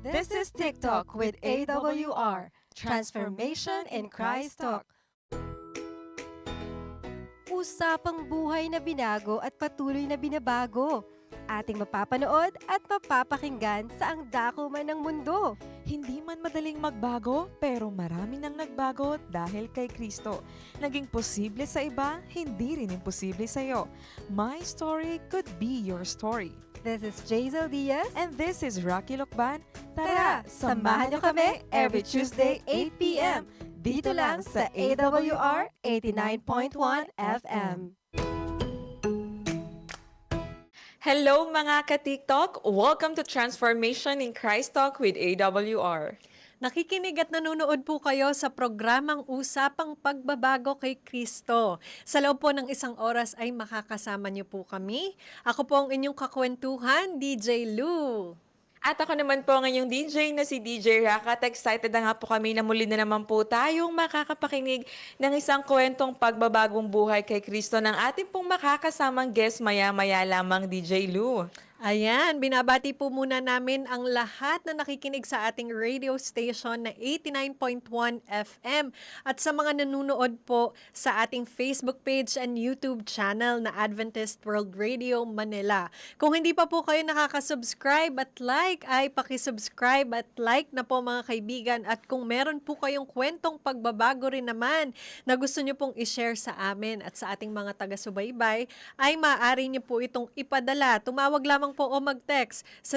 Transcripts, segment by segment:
This is TikTok with AWR, Transformation in Christ Talk. Usapang buhay na binago at patuloy na binabago. Ating mapapanood at mapapakinggan sa ang dako man ng mundo. Hindi man madaling magbago, pero marami nang nagbago dahil kay Kristo. Naging posible sa iba, hindi rin imposible sa iyo. My story could be your story. This is Jazel Diaz. And this is Rocky Lokban. Tara, samahan niyo kami every Tuesday 8 p.m. Dito lang sa AWR 89.1 FM. Hello mga ka-TikTok! Welcome to Transformation in Christ Talk with AWR. Nakikinig at nanonood po kayo sa programang Usapang Pagbabago kay Kristo. Sa loob po ng isang oras ay makakasama niyo po kami. Ako po ang inyong kakwentuhan, DJ Lou. At ako naman po ang inyong DJ na si DJ Rak at excited na nga po kami na muli na naman po tayong makakapakinig ng isang kwentong pagbabagong buhay kay Kristo ng ating pong makakasamang guest maya-maya lamang, DJ Lou. Ayan, binabati po muna namin ang lahat na nakikinig sa ating radio station na 89.1 FM at sa mga nanonood po sa ating Facebook page and YouTube channel na Adventist World Radio Manila. Kung hindi pa po kayo nakaka-subscribe at like, ay pakisubscribe at like na po mga kaibigan. At kung meron po kayong kwentong pagbabago rin naman na gusto nyo pong i-share sa amin at sa ating mga taga-subaybay, ay maaari nyo po itong ipadala. Tumawag lamang po o mag-text sa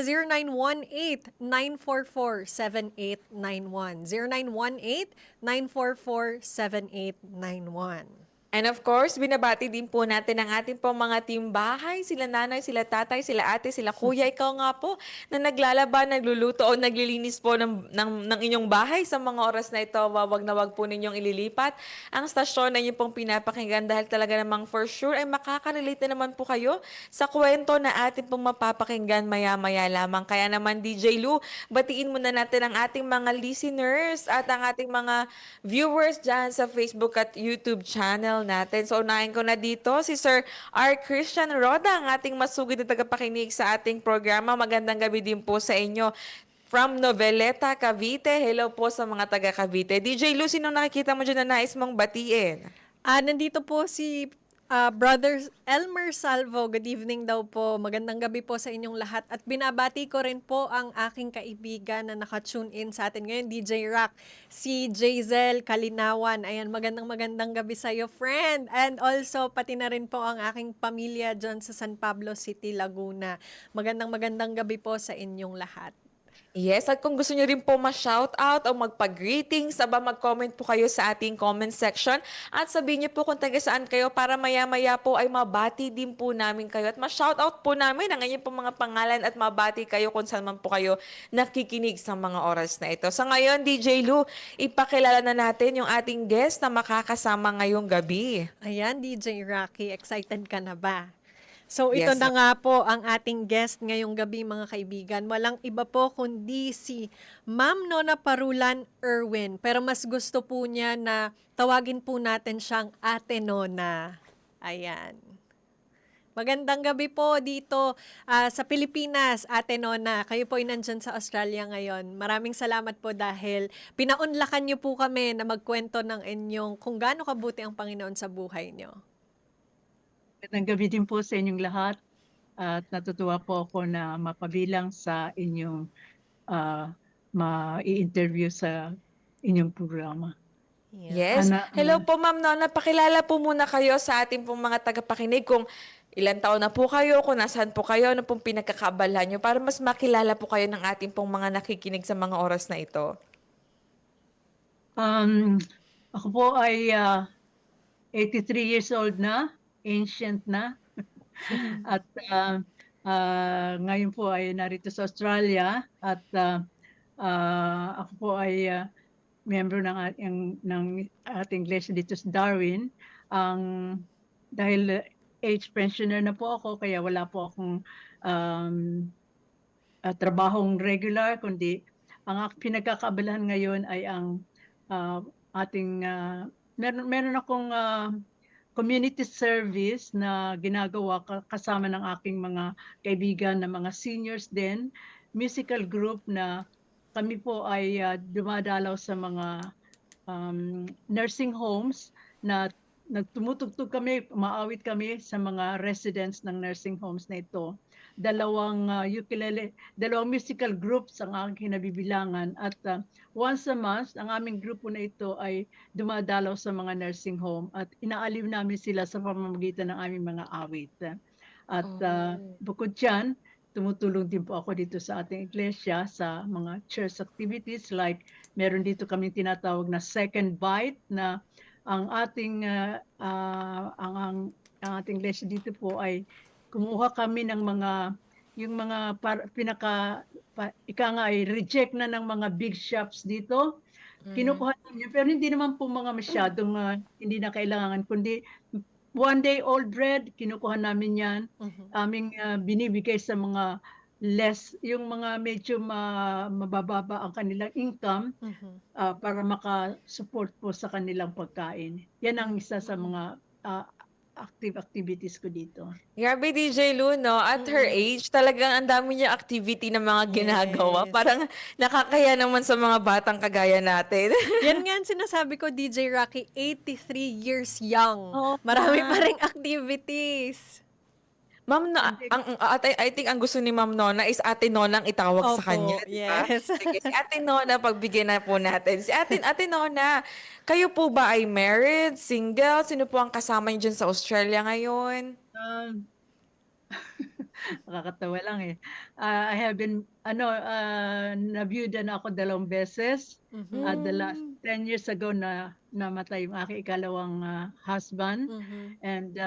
0918-944-7891. 0918-944-7891. And of course, binabati din po natin ang ating pong mga team bahay, sila nanay, sila tatay, sila ate, sila kuya, ikaw nga po, na naglalaba, nagluluto o naglilinis po ng inyong bahay sa mga oras na ito. Wag na wag po ninyong ililipat ang stasyon na inyong pong pinapakinggan dahil talaga namang for sure ay makaka-relate na naman po kayo sa kwento na ating pong mapapakinggan maya-maya lamang. Kaya naman DJ Lou, batiin muna natin ang ating mga listeners at ang ating mga viewers dyan sa Facebook at YouTube channel natin. So, unahin ko na dito si Sir R. Christian Roda, ang ating masugid na tagapakinig sa ating programa. Magandang gabi din po sa inyo. From Noveleta, Cavite. Hello po sa mga taga Cavite. DJ Lu, sinong nakikita mo dyan na nais mong batiin? Nandito po si Brother Elmer Salvo. Good evening daw po. Magandang gabi po sa inyong lahat. At binabati ko rin po ang aking kaibigan na naka-tune in sa atin ngayon, DJ Rock, si Jazel Kalinawan. Ayan, magandang gabi sa iyo, friend. And also, pati na rin po ang aking pamilya dyan sa San Pablo City, Laguna. Magandang gabi po sa inyong lahat. Yes, at kung gusto nyo rin po ma-shoutout o magpa-greetings, mag-comment po kayo sa ating comment section at sabihin nyo po kung taga saan kayo para maya-maya po ay mabati din po namin kayo at ma-shoutout po namin ang inyong po mga pangalan at mabati kayo kung saan man po kayo nakikinig sa mga oras na ito. Sa ngayon, DJ Lou, ipakilala na natin yung ating guest na makakasama ngayong gabi. Ayan, DJ Rocky, excited ka na ba? So ito Yes. na nga po ang ating guest ngayong gabi mga kaibigan. Walang iba po kundi si Ma'am Nona Parulan Erwin. Pero mas gusto po niya na tawagin po natin siyang Ate Nona. Ayan. Magandang gabi po dito sa Pilipinas, Ate Nona. Kayo po ay nandyan sa Australia ngayon. Maraming salamat po dahil pinaunlakan niyo po kami na magkwento ng inyong kung gaano kabuti ang Panginoon sa buhay niyo. Magandang gabi din po sa inyong lahat at natutuwa po ako na mapabilang sa inyong ma-i-interview sa inyong programa. Yes. Hello po, Ma'am Nona. Pakilala po muna kayo sa ating pong mga tagapakinig kung ilan taon na po kayo, kung nasaan po kayo, ano pong pinagkakaabalahan nyo para mas makilala po kayo ng ating pong mga nakikinig sa mga oras na ito. Ako po ay 83 years old na, ancient na. At ngayon po ay narito sa Australia at ako po ay member ng ating iglesia dito sa Darwin. Dahil age pensioner na po ako, kaya wala po akong trabahong regular, kundi ang pinagkakaabalahan ngayon ay ang ating meron akong community service na ginagawa kasama ng aking mga kaibigan na mga seniors din, musical group na kami po ay dumadalaw sa mga nursing homes na nagtumutugtog kami, umaawit kami sa mga residents ng nursing homes na ito. Dalawang musical groups ang aking kinabibilangan at once a month, ang aming grupo na ito ay dumadalaw sa mga nursing home at inaaliw namin sila sa pamamagitan ng aming mga awit. At bukod dyan, tumutulong din po ako dito sa ating iglesia sa mga church activities like meron dito kaming tinatawag na second bite na ang ating ang ating iglesia dito po ay kumuha kami ng mga yung mga ika nga ay reject na ng mga big shops dito. Kinukuha namin yun, pero hindi naman po mga masyadong hindi na kailangan kundi one day old bread, kinukuha namin yan. Aming binibigay sa mga yung mga medyo mabababa ang kanilang income para maka-support po sa kanilang pagkain. Yan ang isa sa mga activities ko dito. Grabe, DJ Lu, no? At her age, talagang ang dami niya activity na mga ginagawa. Yes. Parang nakakaya naman sa mga batang kagaya natin. Yan nga ang sinasabi ko, DJ Rocky, 83 years young. Oo Marami nga. pa ring activities. Ma'am, I think ang gusto ni Ma'am Nona is Ate Nonang itawag sa Opo, kanya. Di ba? yes. Sige, si Ate Nona, pagbigyan na po natin. Ate Nona, kayo po ba ay married, single? Sino po ang kasama niyo dyan sa Australia ngayon? Nakakatawa lang eh. I have been, nabiyuda na ako 2 beses. The last 10 years ago na namatay yung aking ikalawang husband. And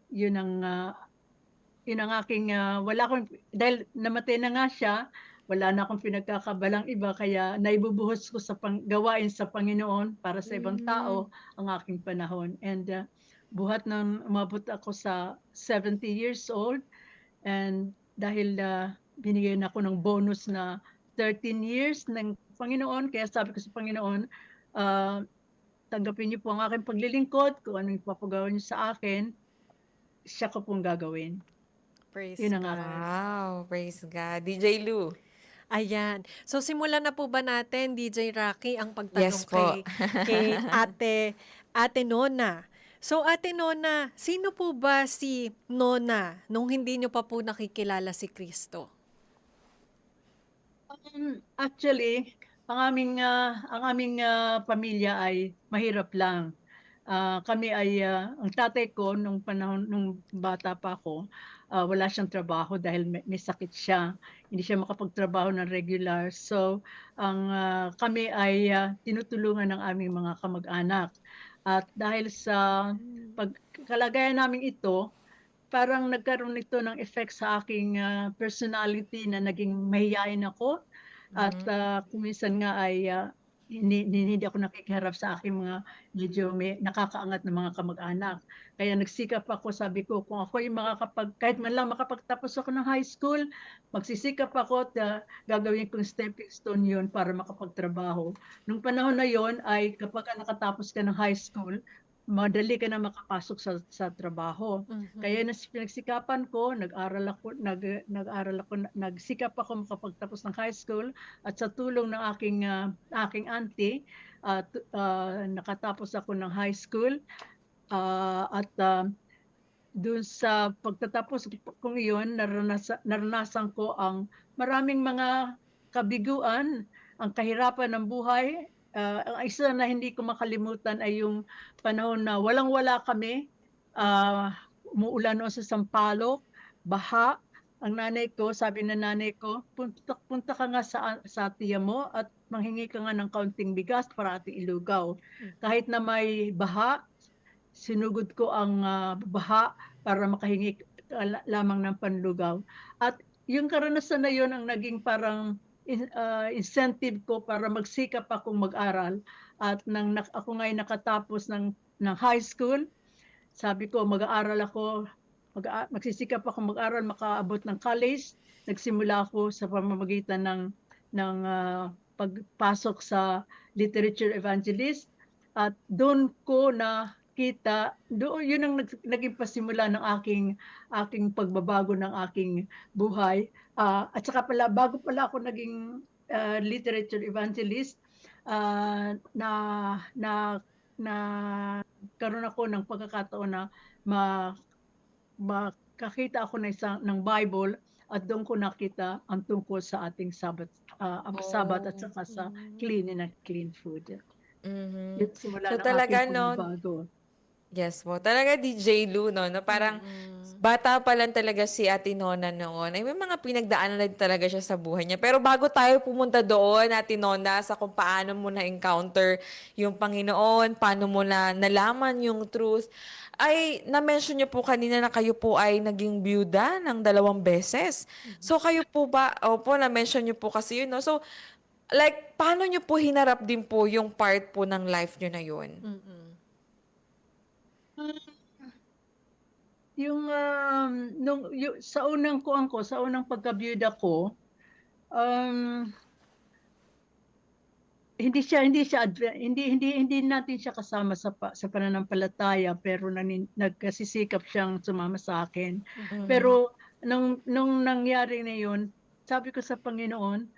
yun ang aking, dahil namatay na nga siya, wala na akong pinagkakabalang iba, kaya naibubuhos ko sa gawain sa Panginoon para sa ibang tao ang aking panahon. And buhat nang umabot ako sa 70 years old, and dahil binigyan ako ng bonus na 13 years ng Panginoon, kaya sabi ko sa Panginoon, tanggapin niyo po ang aking paglilingkod, kung anong ipapagawa niyo sa akin, siya ko pong gagawin. Praise Yun ang God. Wow, praise God. DJ Lu. Ayan. So, simulan na po ba natin, DJ Rocky, ang pagtanong Yes po. kay Ate Nona. So, Ate Nona, sino po ba si Nona nung hindi nyo pa po nakikilala si Kristo? Actually, ang aming pamilya ay mahirap lang. Kami ay ang tatay ko nung panahon nung bata pa ako, wala siyang trabaho dahil may sakit siya. Hindi siya makapagtrabaho ng regular. So, kami ay tinutulungan ng aming mga kamag-anak. At dahil sa pagkalagayan namin ito, parang nagkaroon ito ng effect sa aking personality na naging mahiyain ako. At kuminsan nga ay hindi ako nakikiharap sa aking mga medyo nakakaangat na mga kamag-anak. Kaya nagsikap ako, sabi ko, kung ako yung kahit man lang makapagtapos ako ng high school, magsisikap ako at gagawin kong stepping stone yun para makapagtrabaho. Nung panahon na yon ay kapag nakatapos ka ng high school, madali ka na makapasok sa trabaho. Kaya pinagsikapan ko, nagsikap ako makapagtapos ng high school at sa tulong ng aking auntie, nakatapos ako ng high school at doon sa pagtatapos kong iyon, naranasan ko ang maraming mga kabiguan, ang kahirapan ng buhay. Ang isa na hindi ko makalimutan ay yung panahon na walang-wala kami. Umuulan noon sa Sampaloc, baha. Ang nanay ko, sabi ng nanay ko, punta ka nga sa tiya mo at manghingi ka nga ng kaunting bigas para ating ilugaw. Kahit na may baha, sinugod ko ang baha para makahingi lamang ng panlugaw. At yung karanasan na yun ang naging parang incentive ko para magsikap akong mag-aral. At nang ako nga'y nakatapos ng high school, sabi ko mag-aaral ako, magsisikap ako mag-aral, makaabot ng college. Nagsimula ako sa pamamagitan ng pagpasok sa literature evangelist. At doon ko yun ang naging pasimula ng aking pagbabago ng aking buhay. At saka pala, bago pala ako naging literature evangelist, na na na karoon ako ng pagkakataon na ma makakita ako ng Bible at doon ko nakita ang tungkol sa ating Sabat at Oh. saka sa clean and clean food. Mhm. Yun simula So ng aking talaga 'no, pagbabago. yes po. Talaga DJ Lou 'no, na parang bata pa lang talaga si Ate Nona noon, ay may mga pinagdaanan na din talaga siya sa buhay niya. Pero bago tayo pumunta doon, Ate Nona, sa kung paano mo na-encounter yung Panginoon, paano mo na nalaman yung truth, ay na-mention niyo po kanina na kayo po ay naging byuda ng 2 beses. So kayo po ba, opo, na-mention niyo po kasi yun 'no. So like paano niyo po hinarap din po yung part po ng life niyo na yun? Yung sa unang kuwan ko, sa unang pagkabiyuda ko, um, hindi natin siya kasama sa pananampalataya, pero nagkasisikap siyang sumama sa akin. Mhm. Pero nung nangyari na yun, sabi ko sa Panginoon,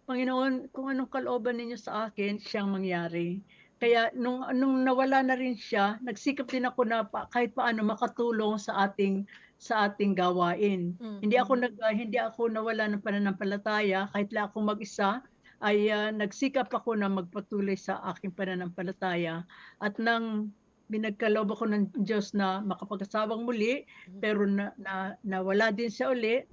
Panginoon, kung anong kalooban ninyo sa akin, siyang mangyari. Kaya nung nawala na rin siya, nagsikap din ako na kahit paano makatulong sa ating gawain. Hindi ako nawala ng pananampalataya, kahit lang ako mag-isa, ay nagsikap ako na magpatuloy sa aking pananampalataya. At nang binagkaloob ako ng Diyos na makapag-asawang muli, pero nawala din siya uli,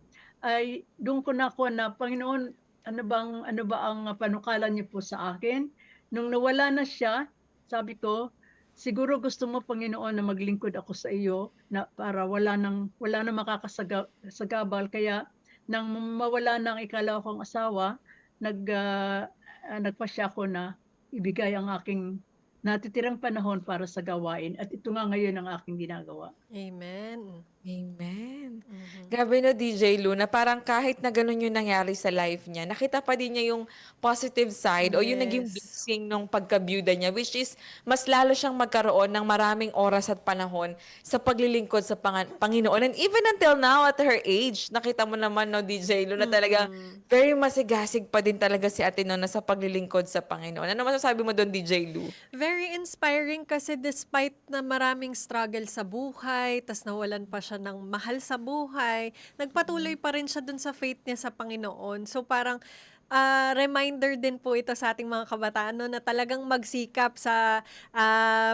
ay doon ko nakuha na, Panginoon, ano ba ang panukala niyo po sa akin? Nung nawala na siya, sabi ko, siguro gusto mo, Panginoon, na maglingkod ako sa iyo na para wala nang makakasagabal. Kaya nang mawala ng ikalawa kong asawa, nagpasya ako na ibigay ang aking natitirang panahon para sa gawain. At ito nga ngayon ang aking ginagawa. Amen. Amen. Grabe no, DJ Lou, na parang kahit na ganun yung nangyari sa life niya, nakita pa din niya yung positive side o yung naging Yes. blessing nung pagkabyuda niya, which is mas lalo siyang magkaroon ng maraming oras at panahon sa paglilingkod sa Panginoon. And even until now, at her age, nakita mo naman no, DJ Lou, na talagang very masigasig pa din talaga si Ate Nona sa paglilingkod sa Panginoon. Ano masasabi mo doon, DJ Lou? Very inspiring kasi despite na maraming struggle sa buhay, tas nawalan pa siya ng mahal sa buhay, nagpatuloy pa rin siya dun sa faith niya sa Panginoon. So parang reminder din po ito sa ating mga kabataan no, na talagang magsikap sa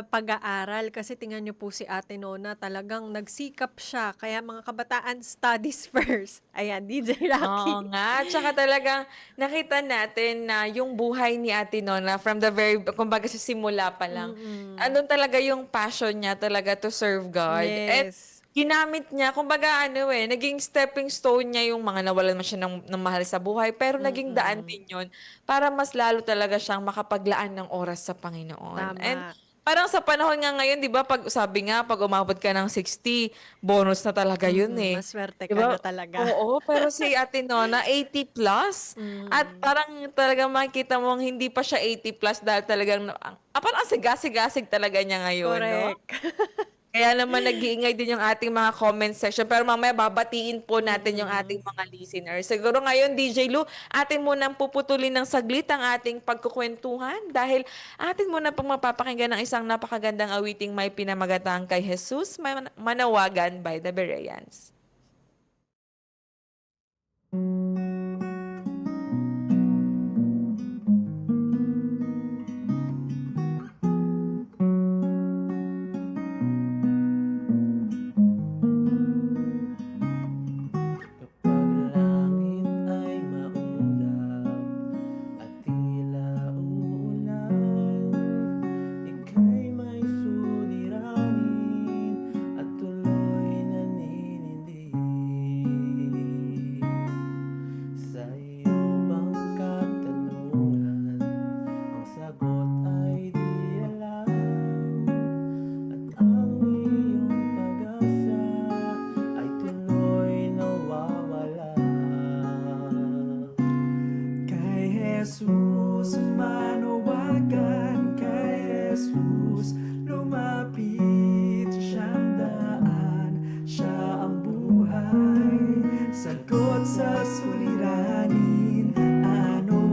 pag-aaral. Kasi tingnan niyo po si Ate Nona, talagang nagsikap siya. Kaya mga kabataan, studies first. Ayan, DJ Rocky. Oo nga, tsaka talagang nakita natin na yung buhay ni Ate Nona from the very, kumbaga sa simula pa lang, andun talaga yung passion niya talaga to serve God. At Yes. ginamit niya, kumbaga naging stepping stone niya yung mga nawalan man siya ng mahal sa buhay, pero naging daan din yun para mas lalo talaga siyang makapaglaan ng oras sa Panginoon. And Tama. parang sa panahon nga ngayon, di ba, pag sabi nga, pag umabot ka ng 60, bonus na talaga yun eh. Maswerte Di ka ba? na talaga. Oo, pero si Ate Nona, 80 plus. At parang talagang makikita mong hindi pa siya 80 plus dahil talagang, parang ang sigasig-gasig talaga niya ngayon, no? Correct. Kaya naman nag-iingay din yung ating mga comment section. Pero mamaya babatiin po natin yung ating mga listeners. Siguro ngayon, DJ Lou, atin munang puputulin ng saglit ang ating pagkukwentuhan dahil atin muna pong mapapakinggan ng isang napakagandang awiting may pinamagatang kay Jesus, Manawagan by the Bereans. Kapag langit ay maulap at tila uulan, ika'y may suliranin at tuloy naninindig. Sa iyo bang katanungan, ang sagot ay di alam, at ang iyong pag-asa ay tuloy nawawala. Kay Jesus manawagan, kay Jesus lumapit, siyang daan, siya ang buhay, sagot sa suliranin, ano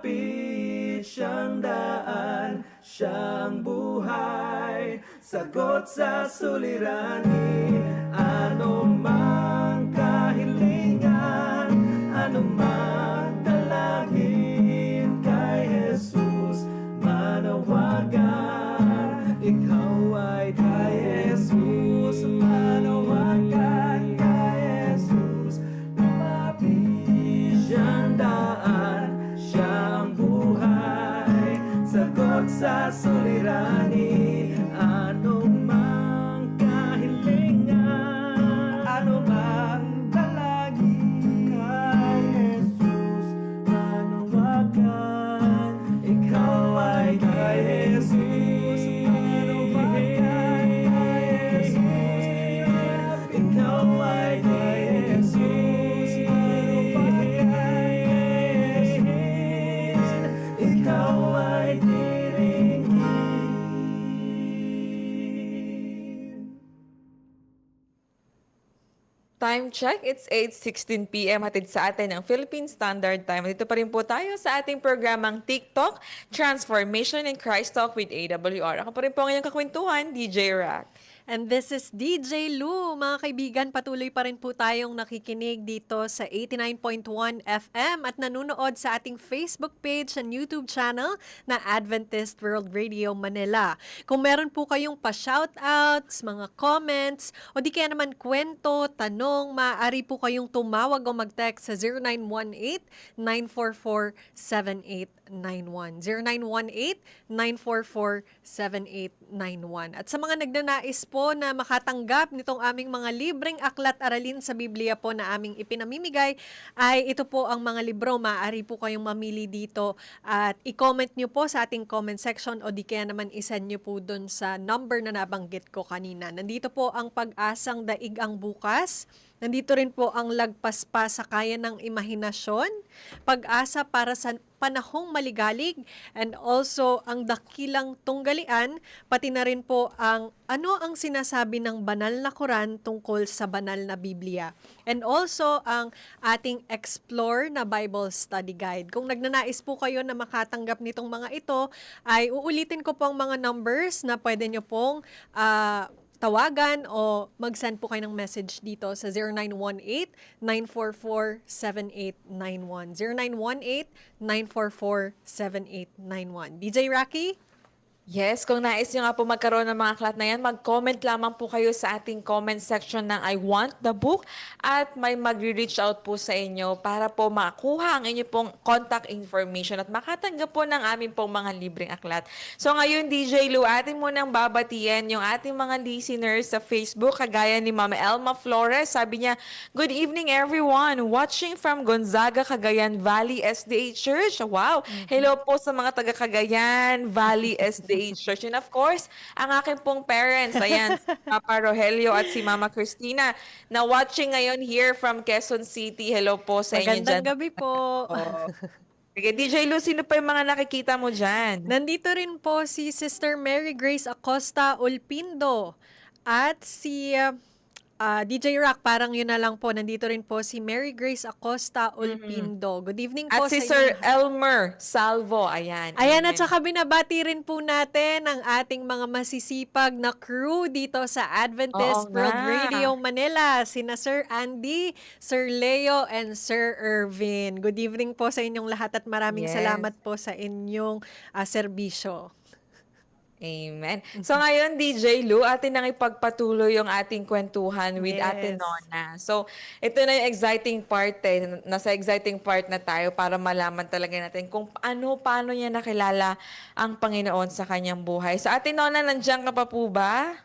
lumapit siyang daan, siyang buhay, sagot sa suliranin. Ano mang kahilingan, ano mang dalangin, kay Jesus manawagan. Ikaw ay kay Jesus manawagan, kay Jesus lumapit siyang daan, siyang buhay, sagot sa suliranin. Ano mang kahilingan, ano mang dalangin, kay Jesus manawagan. Ikaw ay kay Jesus manawagan, kay Jesus. Ikaw ay kay Jesus manawagan, kay Jesus. Ikaw ay diringin. Time check, it's 8:16 p.m. Hatid sa atin ng Philippine Standard Time. Dito pa rin po tayo sa ating programang TikTok, Transformation in Christ Talk with AWR. Ako pa rin po ngayong kakwentuhan, DJ Rack. And this is DJ Lou. Mga kaibigan, patuloy pa rin po tayong nakikinig dito sa 89.1 FM at nanunood sa ating Facebook page and YouTube channel na Adventist World Radio Manila. Kung meron po kayong pa-shoutouts, mga comments, o di kaya naman kwento, tanong, maaari po kayong tumawag o mag-text sa 0918-944-7891. 0918-944-7891. At sa mga nagnanais po na makatanggap nitong aming mga libreng aklat aralin sa Biblia po na aming ipinamimigay, ay ito po ang mga libro. Maaari po kayong mamili dito at i-comment nyo po sa ating comment section o di kaya naman isend nyo po dun sa number na nabanggit ko kanina. Nandito po ang Pag-asang Daig ang Bukas. Nandito rin po ang Lagpas pa sa Kaya ng Imahinasyon, Pag-asa para sa Panahong Maligalig, and also ang Dakilang Tunggalian, pati na rin po ang Ano ang Sinasabi ng Banal na Quran tungkol sa Banal na Biblia. And also ang ating Explore na Bible Study Guide. Kung nagnanais po kayo na makatanggap nitong mga ito, ay uulitin ko po ang mga numbers na pwede nyo pong tawagan o mag-send po kayo ng message dito sa 0918-944-7891. 0918-944-7891. DJ Rocky? Yes, kung nais nyo nga po magkaroon ng mga aklat na yan, mag-comment lamang po kayo sa ating comment section ng I want the book at may mag-reach out po sa inyo para po makuha ang inyo pong contact information at makatanggap po ng aming pong mga libreng aklat. So ngayon, DJ Lou, atin munang babatian yung ating mga listeners sa Facebook, kagaya ni Mama Elma Flores. Sabi niya, "Good evening everyone, watching from Gonzaga, Cagayan Valley SDA Church." Wow! Hello po sa mga taga Cagayan Valley SDA Church. And of course, ang aking pong parents, ayan, si Papa Rogelio at si Mama Cristina, na watching ngayon here from Quezon City. Hello po sa inyo dyan. Magandang gabi po. Sige, DJ Lou, sino pa yung mga nakikita mo dyan? Nandito rin po si Sister Mary Grace Acosta Ulpindo at si DJ Rock, parang yun na lang po. Nandito rin po si Mary Grace Acosta Ulpindo. Good evening po At si sa Sir inyo. Elmer Salvo, ayan. Ayan, Amen. at saka binabati rin po natin ang ating mga masisipag na crew dito sa Adventist Oo World nga. Radio Manila. Sina Sir Andy, Sir Leo, and Sir Irvin. Good evening po sa inyong lahat at maraming Yes. salamat po sa inyong serbisyo. Amen. So ngayon, DJ Lou, atin nang ipagpatuloy yung ating kwentuhan with Yes. Ate Nona. So, ito na yung exciting part eh. Nasa exciting part na tayo para malaman talaga natin kung paano niya nakilala ang Panginoon sa kanyang buhay. So, Ate Nona, nandiyan ka pa po ba?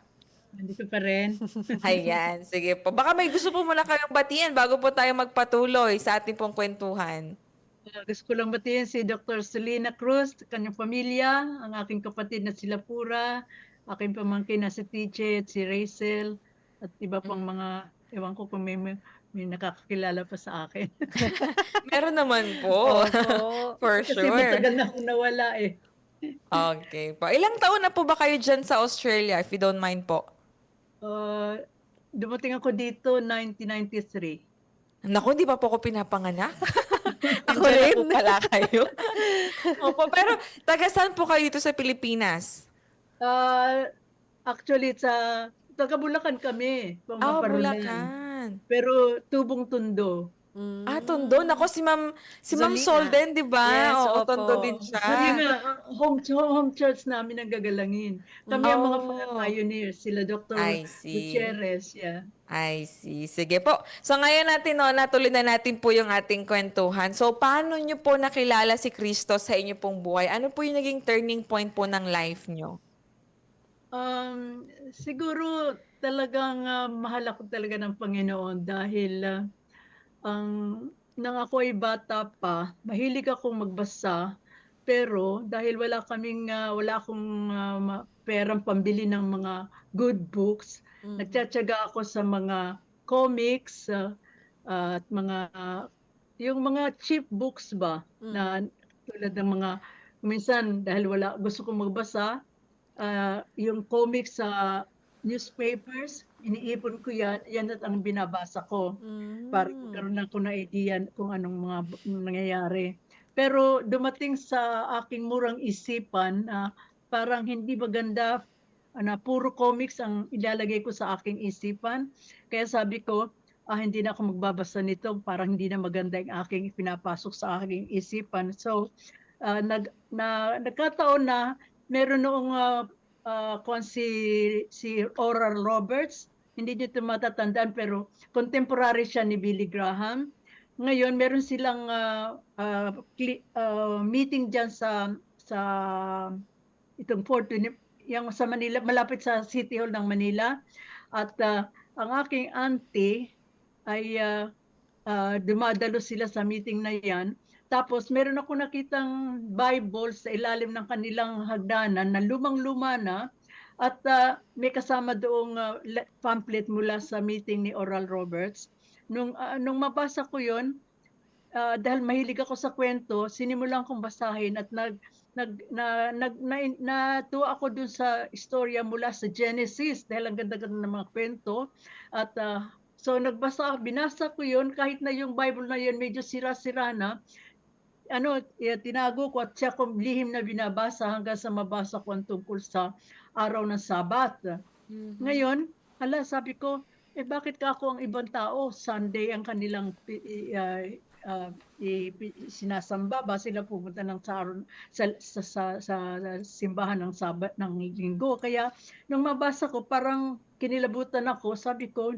Nandito pa rin. Ayan, sige po. Baka may gusto po muna kayong batiin bago po tayo magpatuloy sa ating pong kwentuhan. Gusto ko lang batiin si Dr. Selena Cruz, kanyang pamilya, ang aking kapatid na sila Pura, aking pamangkin na si TJ at si Rachel, at iba pang mga, ewan ko kung may nakakakilala pa sa akin. Meron naman po. Opo. For Kasi sure. matagal na akong nawala eh. Okay po. Ilang taon na po ba kayo dyan sa Australia, if you don't mind po? Dumating ako dito 1993. Naku, di pa po ako pinapanganak. Ako Ako Nandiyan na rin. po pala kayo. Opo, pero taga saan po kayo dito sa Pilipinas? Ah, actually taga Bulacan kami, Maparulan. Bulacan. Pero tubong Tondo. Tondo. Nako, si Ma'am Sol Zolina. din, di ba? Yes, Oo, opo. Tondo din Kaya siya. nga, home church namin ang gagalangin. Kami ang mga Oh, pioneers, sila Dr. I see. Gutierrez, yeah. I see. Sige po. So ngayon natin, no, natuloy na natin po yung ating kwentuhan. So paano nyo po nakilala si Kristo sa inyo pong buhay? Ano po yung naging turning point po ng life nyo? Siguro talagang mahal ako talaga ng Panginoon dahil ang nang ako ay bata pa, mahilig akong magbasa, pero dahil wala akong perang pambili ng mga good books, nagtitiyaga ako sa mga comics at yung mga cheap books ba na tulad ng mga minsan dahil gusto kong magbasa, yung comics sa newspapers, iniipon ko yan at ang binabasa ko para magkaroon ako ng idea kung anong mga nangyayari. Pero dumating sa aking murang isipan na parang hindi maganda na puro comics ang ilalagay ko sa aking isipan. Kaya sabi ko, hindi na ako magbabasa nito, parang hindi na maganda yung aking pinapasok sa aking isipan. So, nagkataon na meron noong si Oral Roberts, hindi niyo ito matatandaan pero contemporary siya ni Billy Graham. Ngayon meron silang meeting diyan sa itong yung sa Manila, malapit sa City Hall ng Manila, at ang aking auntie ay dumadalo sila sa meeting na yan. Tapos meron ako nakitang Bible sa ilalim ng kanilang hagdanan na lumang-luma na, at may kasama doong pamphlet mula sa meeting ni Oral Roberts. Nung mabasa ko 'yon, dahil mahilig ako sa kwento, sinimulan kong basahin at natuwa ako dun sa istorya mula sa Genesis dahil ang ganda-ganda ng mga kwento. At so binasa ko 'yon kahit na yung Bible na 'yon medyo sira-sira na. Tinago ko at siya kong lihim na binabasa hanggang sa mabasa ko ang tungkol sa araw ng Sabat. Ngayon, sabi ko, bakit ka ako ang ibang tao? Sunday ang kanilang sinasamba ba sila pumunta ng sa simbahan ng Sabat ng Linggo. Kaya nung mabasa ko, parang kinilabutan ako. Sabi ko,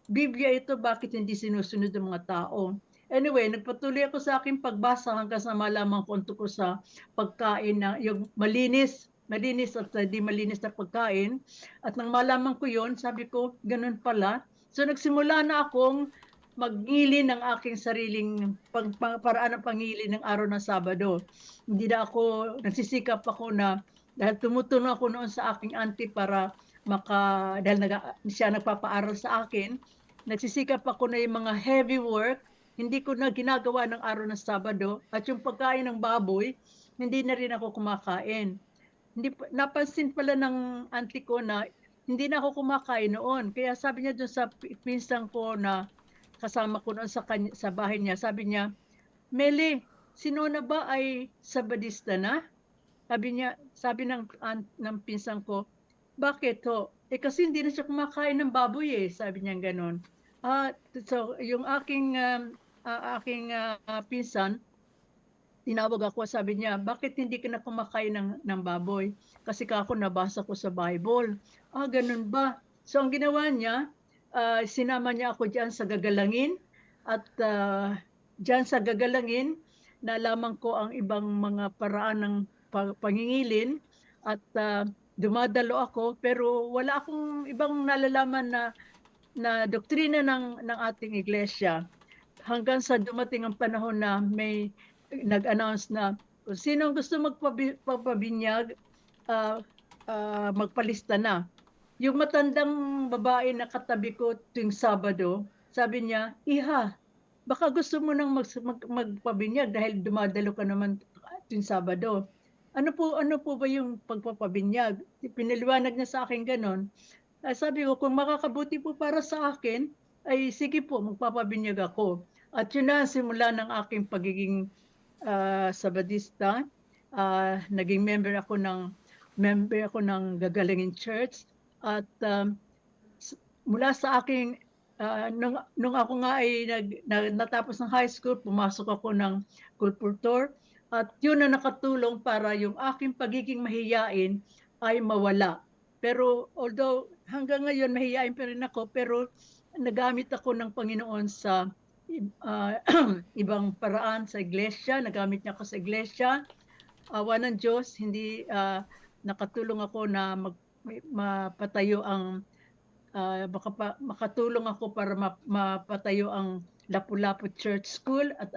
Biblia ito, bakit hindi sinusunod ng mga tao? Anyway, nagpatuloy ako sa aking pagbasa hanggang sa malaman ko tungkol sa pagkain na yung malinis at di malinis na pagkain. At nang malaman ko yon, sabi ko, ganun pala. So nagsimula na akong magngili ng aking sariling paraan ng pangili ng araw ng Sabado. Hindi na ako, nagsisikap ako na, dahil tumutulong ako noon sa aking auntie para dahil siya nagpapaaral sa akin, nagsisikap ako na yung mga heavy work, hindi ko na ginagawa ng araw ng Sabado, at yung pagkain ng baboy, hindi na rin ako kumakain. Napansin pala ng auntie ko na hindi na ako kumakain noon. Kaya sabi niya doon sa pinsan ko na kasama ko noon sa bahay niya, sabi niya, Meli, si Nona ba ay Sabadista na? Sabi ng pinsan ko, bakit ho? Kasi hindi na siya kumakain ng baboy sabi niya gano'n. So yung aking pinsan, tinawag ako, sabi niya, bakit hindi ka na kumakain ng baboy? Kasi ako nabasa ko sa Bible. Ganun ba? So ang ginawa niya, sinama niya ako diyan sa gagalangin, at diyan sa gagalangin, nalaman ko ang ibang mga paraan ng pangingilin, at dumadalo ako, pero wala akong ibang nalalaman na doktrina ng ating iglesia. Hanggang sa dumating ang panahon na may nag-announce na kung sino gusto magpabinyag, magpalista na. Yung matandang babae na katabi ko tuwing Sabado, sabi niya, Iha, baka gusto mo nang magpabinyag dahil dumadalo ka naman tuwing Sabado. Ano po ba yung pagpapabinyag? Pinaliwanag niya sa akin ganon. Sabi ko, kung makakabuti po para sa akin, ay sige po, magpapabinyag ako. At yun na simula ng aking pagiging Sabadista. Naging member ako ng Gagalingin Church at mula sa aking nung ako nga ay natapos ng high school, pumasok ako ng Kulpurtor at yun na nakatulong para yung aking pagiging mahiyain ay mawala. Pero although hanggang ngayon mahiyain pa rin ako, pero nagamit ako ng Panginoon sa uh, ibang paraan sa iglesia, nagamit niya ako sa iglesia. Awa ng Diyos, hindi nakatulong ako na mapatayo ang makatulong ako para mapatayo ang Lapu-Lapu Church School at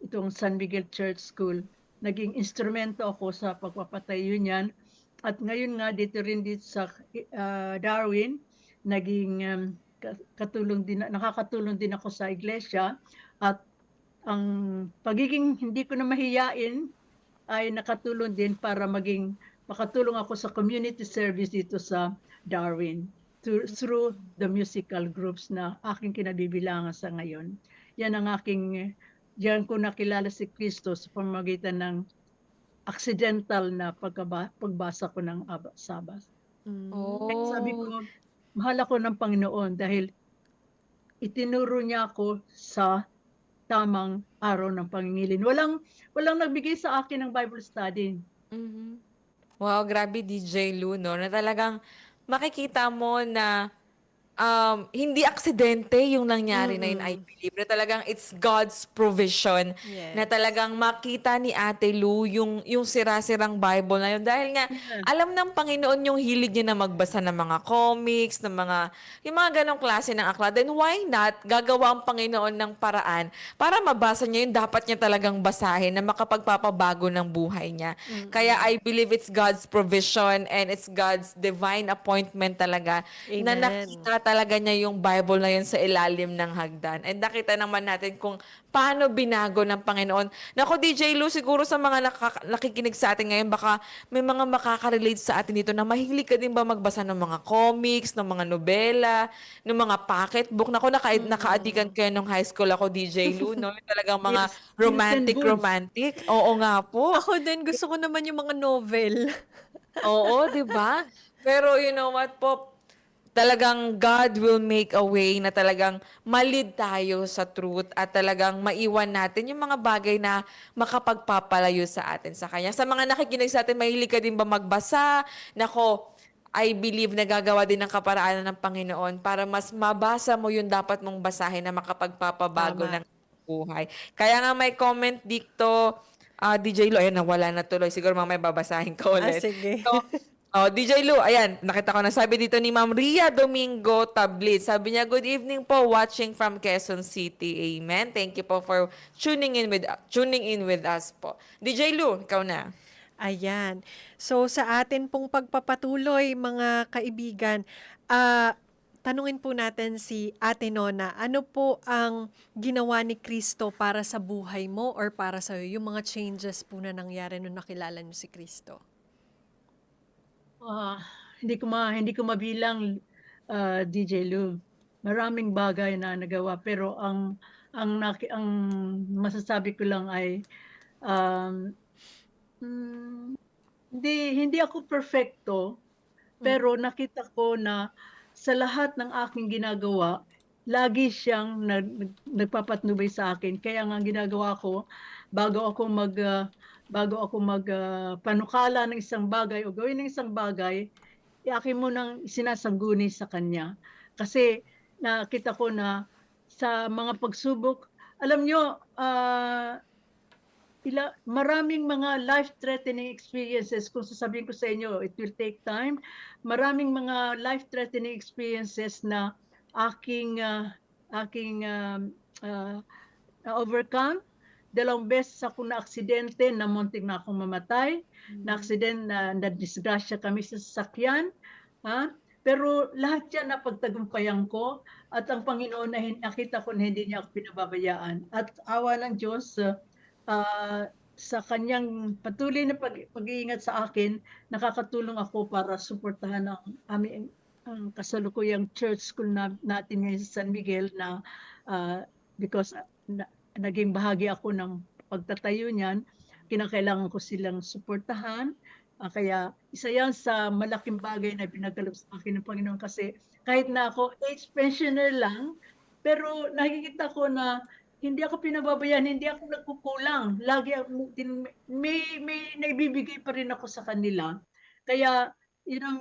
itong San Miguel Church School. Naging instrumento ako sa pagpapatayo niyan. At ngayon nga dito sa Darwin, naging nakakatulong din ako sa iglesia at ang pagiging hindi ko na mahiyain ay nakatulong din para makatulong ako sa community service dito sa Darwin through the musical groups na aking kinabibilangan sa ngayon. Diyan ko nakilala si Kristo sa pamamagitan ng accidental na pagbasa ko ng Sabas. Kaya sabi ko, mahal ako ng Panginoon dahil itinuro niya ako sa tamang araw ng pangingilin. Walang nagbigay sa akin ng Bible study. Mhm. Wow, grabe DJ Lou, no? Na talagang makikita mo na hindi aksidente yung nangyari na yun, I believe. Na talagang it's God's provision. Na Yes. talagang makita ni Ate Lou yung sira-sirang Bible na yun. Dahil nga, alam ng Panginoon yung hilig niya na magbasa ng mga comics, yung mga ganong klase ng aklat. Then why not gagawa ang Panginoon ng paraan para mabasa niya yung dapat niya talagang basahin na makapagpapabago ng buhay niya. Kaya I believe it's God's provision and it's God's divine appointment talaga na Amen. nakita talaga niya yung Bible na yun sa ilalim ng hagdan. And nakita naman natin kung paano binago ng Panginoon. Naku, DJ Lou, siguro sa mga nakikinig sa atin ngayon, baka may mga makaka-relate sa atin dito na mahilig ka din ba magbasa ng mga comics, ng mga nobela, ng mga pocketbook. Naku, naka-addikan kayo nung high school ako, DJ Lou, no? Yung talagang mga Yes, romantic. Oo nga po. Ako din, gusto ko naman yung mga novel. Oo, di ba? Pero you know what po, talagang God will make a way na talagang malid tayo sa truth at talagang maiwan natin yung mga bagay na makapagpapalayo sa atin sa Kanya. Sa mga nakikinig sa atin, mahilig ka din ba magbasa? Nako, I believe na gagawa din ng kaparaanan ng Panginoon para mas mabasa mo yung dapat mong basahin na makapagpapabago Tama. ng buhay. Kaya nga may comment dito, DJ Lo, ayan, nawala na tuloy. Siguro mamaya babasahin ko ulit. Sige. So, DJ Lou, ayan, nakita ko na sabi dito ni Ma'am Ria Domingo Tablit. Sabi niya, good evening po, watching from Quezon City. Amen. Thank you po for tuning in with us po. DJ Lou, ikaw na. Ayan. So sa atin pong pagpapatuloy, mga kaibigan, tanungin po natin si Ate Nona, ano po ang ginawa ni Kristo para sa buhay mo or para sa yung mga changes po na nangyari nung nakilala niyo si Kristo? Hindi ko mabilang, DJ Lou. Maraming bagay na nagawa pero ang masasabi ko lang ay um, hindi ako perfecto, pero nakita ko na sa lahat ng aking ginagawa, lagi siyang nagpapatnubay sa akin. Kaya nga ang ginagawa ko, bago ako panukala ng isang bagay o gawin ng isang bagay, akin mo nang sinasangguni sa Kanya. Kasi nakita ko na sa mga pagsubok, alam nyo, maraming mga life-threatening experiences, kung sasabihin ko sa inyo, it will take time. Maraming mga life-threatening experiences na aking overcome. 2 beses ako na aksidente na muntik na akong mamatay, na disgrasya kami sa sasakyan. Pero lahat yan napagtagumpayan ko at ang Panginoon na nakita ko na hindi niya ako pinababayaan. At awa ng Diyos, sa kanyang patuloy na pag-iingat sa akin, nakakatulong ako para suportahan ang kasalukuyang church school natin ngayon sa San Miguel na because naging bahagi ako ng pagtatayo niyan, kinakailangan ko silang suportahan. Kaya isa yan sa malaking bagay na pinagkaloob sa akin ng Panginoon kasi kahit na ako age pensioner lang, pero nakikita ko na hindi ako pinababayaan, hindi ako nagkukulang. Lagi may naibibigay pa rin ako sa kanila. Kaya yun ang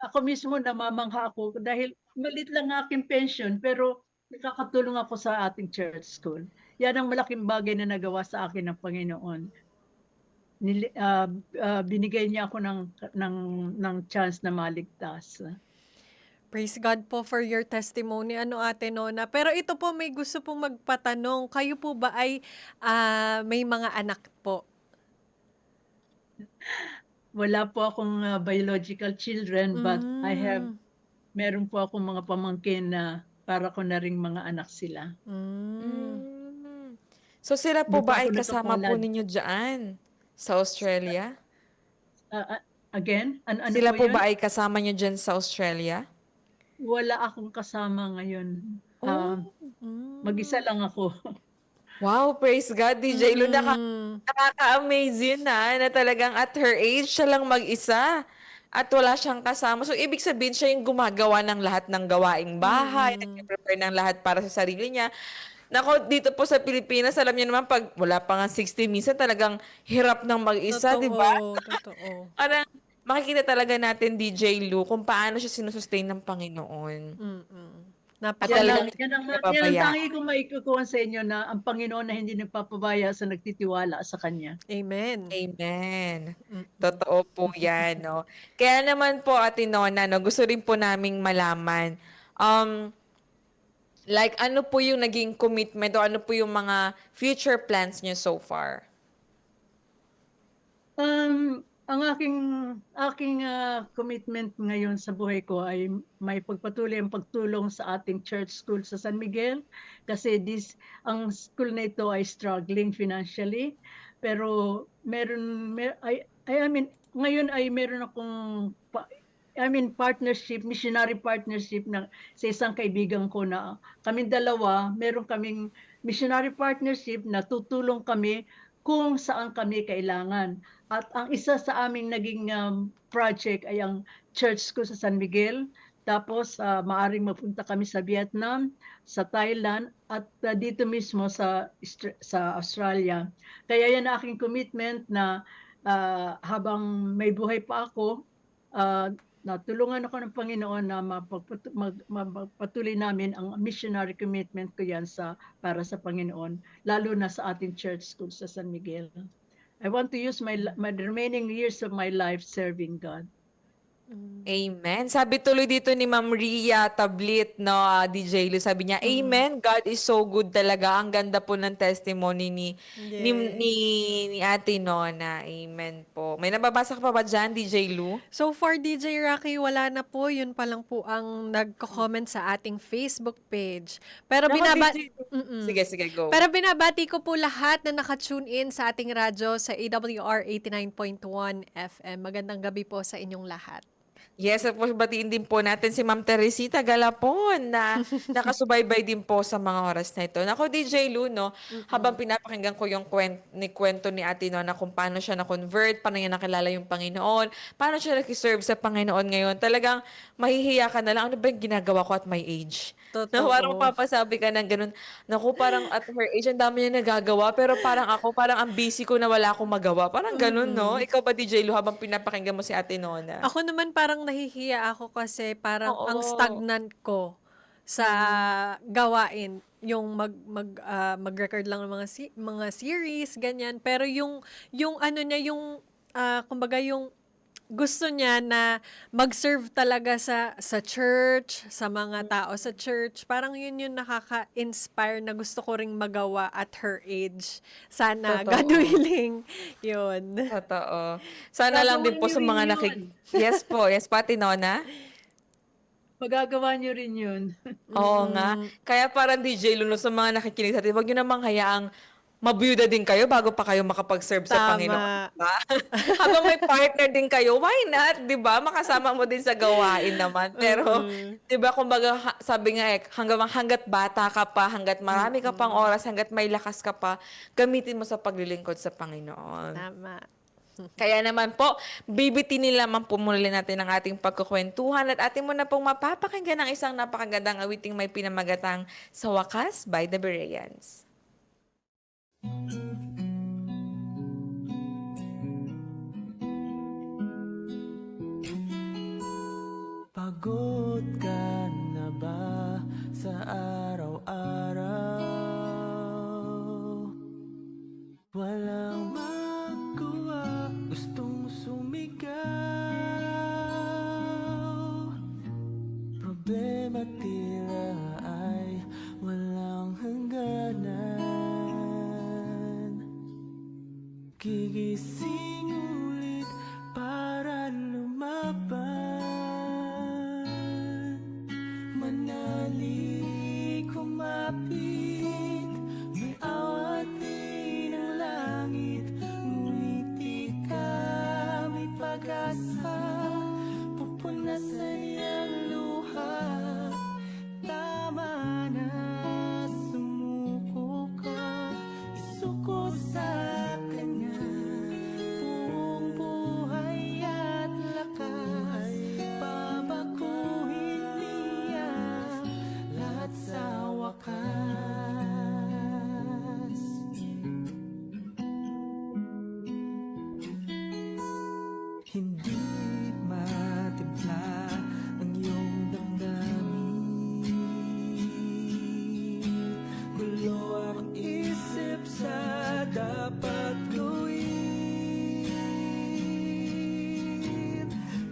ako mismo namamangha ako dahil maliit lang ang aking pension pero nakakatulong ako sa ating church school. Yan ang malaking bagay na nagawa sa akin ng Panginoon. Binigay niya ako ng chance na maligtas. Praise God po for your testimony, Ate Nona. Pero ito po, may gusto pong magpatanong. Kayo po ba ay may mga anak po? Wala po akong biological children but Mm. meron po akong mga pamangkin na para ko na ring mga anak sila. Mm. So sila po Di pa ba ay ako kasama po nakapalad. ninyo diyan sa Australia? Again, ano Sila po po yun? ba ay kasama niyo diyan sa Australia? Wala akong kasama ngayon. Oh. Mag-isa lang ako. Wow, praise God, DJ Lu. Mm. Nakaka-amaze yun na talagang at her age, siya lang mag-isa. At wala siyang kasama. So, ibig sabihin, siya yung gumagawa ng lahat ng gawaing bahay, nag-prepare ng lahat para sa sarili niya. Nako, dito po sa Pilipinas, alam niyo naman, pag wala pa nga 60, minsan talagang hirap ng mag-isa, di ba? Totoo. Parang makikita talaga natin, DJ Lu, kung paano siya sinusustain ng Panginoon. Mm-mm. At Yan talagang ang, yan ang napapabaya. tangi kong maikukuha sa inyo na ang Panginoon na hindi nagpapabaya sa nagtitiwala sa Kanya. Amen. Amen. Mm. Totoo po yan, no? Kaya naman po, Ate Nona, no, gusto rin po naming malaman, like, ano po yung naging commitment o ano po yung mga future plans niyo so far? Ang aking commitment ngayon sa buhay ko ay may pagpatuloy ang pagtulong sa ating church school sa San Miguel kasi ang school na ito ay struggling financially pero ngayon ay meron akong partnership, missionary partnership sa isang kaibigan ko na kaming dalawa, meron kaming missionary partnership na tutulong kami kung saan kami kailangan. At ang isa sa aming naging project ay ang church school sa San Miguel. Tapos maaring mapunta kami sa Vietnam, sa Thailand at dito mismo sa Australia. Kaya yan ang aking commitment na habang may buhay pa ako, natulungan ako ng Panginoon na mapatuloy namin ang missionary commitment ko yan para sa Panginoon, lalo na sa ating church school sa San Miguel. I want to use my remaining years of my life serving God. Amen. Sabi tuloy dito ni Ma'am Ria Tablit, no, DJ Lu, sabi niya, Amen, God is so good talaga. Ang ganda po ng testimony ni Ate Nona. Amen po. May nababasa ka pa ba dyan, DJ Lu? So far, DJ Rocky, wala na po. Yun pa lang po ang nagko-comment sa ating Facebook page. Pero Naku, Sige, go. Pero binabati ko po lahat na nakatune in sa ating radyo sa AWR 89.1 FM. Magandang gabi po sa inyong lahat. Yes, of course, batiin din po natin si Ma'am Teresita Galapon na nakasubaybay din po sa mga oras na ito. Nako, DJ Lu, no, habang pinapakinggan ko yung kwento ni Ate Nona kung paano siya na-convert, paano niya nakilala yung Panginoon, paano siya nakiserve sa Panginoon ngayon, talagang mahihiya ka na lang, ano ba yung ginagawa ko at my age? Na parang papasabi ka ng ganun, naku, parang at her age, ang dami niya nagagawa, pero parang ako, parang ang busy ko na wala akong magawa. Parang ganun, no? Ikaw ba, DJ Lu, habang pinapakinggan mo si Ate Nona? Ako naman parang nahihiya ako kasi parang Oo. ang stagnant ko sa gawain yung mag-record lang ng mga series ganyan, pero yung ano niya yung kumbaga yung gusto niya na mag-serve talaga sa church, sa mga tao sa church. Parang yun yung nakaka-inspire na gusto ko ring magawa at her age. Sana, Totoo. God willing. Yun. Totoo. Sana lang din po sa mga Yes po, Ate Nona. Magagawa niyo rin yun. Oo nga. Kaya parang DJ Luno sa mga nakikinig sa atin, huwag nyo namang hayaang mabuyuda din kayo bago pa kayo makapag-serve sa Tama. Panginoon. Diba? Habang may partner din kayo, why not? 'Di ba? Makasama mo din sa gawain naman. Pero 'di ba kumbaga sabi nga hanggat bata ka pa, hanggat marami ka pang oras, hanggat may lakas ka pa, gamitin mo sa paglilingkod sa Panginoon. Tama. Kaya naman po, bibitinin lamang po muli natin ang ating pagkukwentuhan at ating muna pong mapapakinggan ng isang napakagandang awiting may pinamagatang Sa Wakas by the Bereans. Pagod ka na ba sa araw-araw? Walang magawa, gustong sumigaw. Problema tila ay walang hangganan. Gigising ulit para lumaban. Manali kumapit, may awatin ang langit. Ngunit di ka may pag-asa, pupunasan ang luha. Tama na, sumuko ka, isuko sa kanya. Buong buhay at lakas, babaguhin niya lahat sa wakas. Hindi matimpla ang iyong damdamin. Gulo ang isip sa dapat gawin.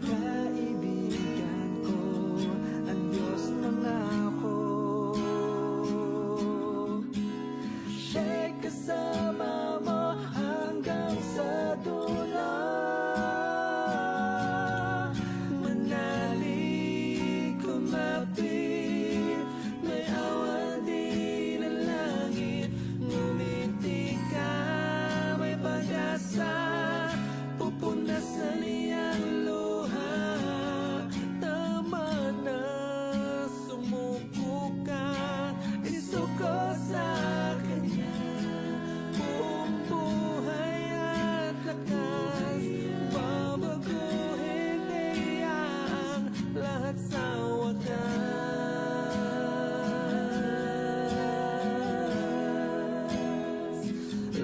Kaibigan ko, ang Diyos nangako. Siya'y kasama mo hanggang sa dulo. Manali kumapit, may awan din ang langit. Ngunit di ka may pag-asa, pupunasan niyang luha. Tama na, sumuko ka, isuko sa kanya. Buong buhay at lakas, babaguhin niya ang lahat sa wakas.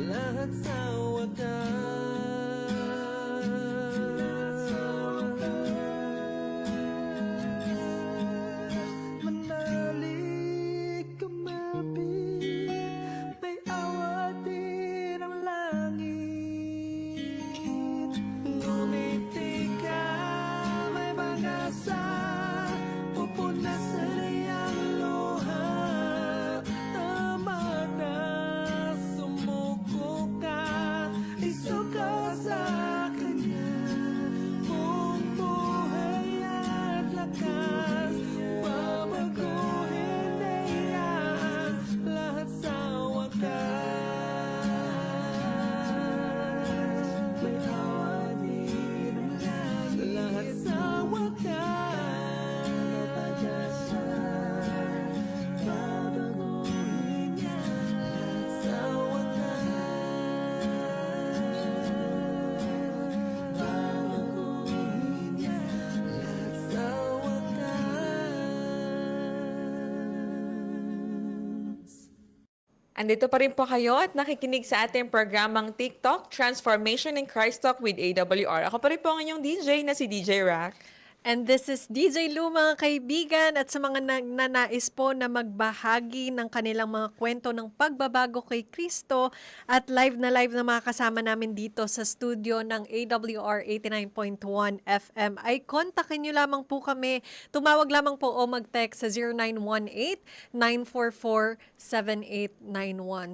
Lahat sa wakas. Manali kumapit, may awatin ang langit. Ngunit di ka may pag-asa, pupunasan niyang luha. Tama na, sumuko ka, isuko sa kanya. Buong buhay at lakas, babaguhin niya ang lahat sa wakas. May awatin ang langit, lahat sa wakas. Pag-asa, babaguhin niya lahat sa wakas. Babaguhin niya lahat sa wakas. Andito pa rin po kayo at nakikinig sa ating programang TikTok, Transformation in Christ Talk with AWR. Ako pa rin po ang inyong DJ na si DJ Rack. And this is DJ Lou, mga kaibigan, at sa mga nagnanais po na magbahagi ng kanilang mga kwento ng pagbabago kay Kristo at live na makasama namin dito sa studio ng AWR 89.1 FM, ay kontakin nyo lamang po kami. Tumawag lamang po o mag-text sa 0918-944-7891.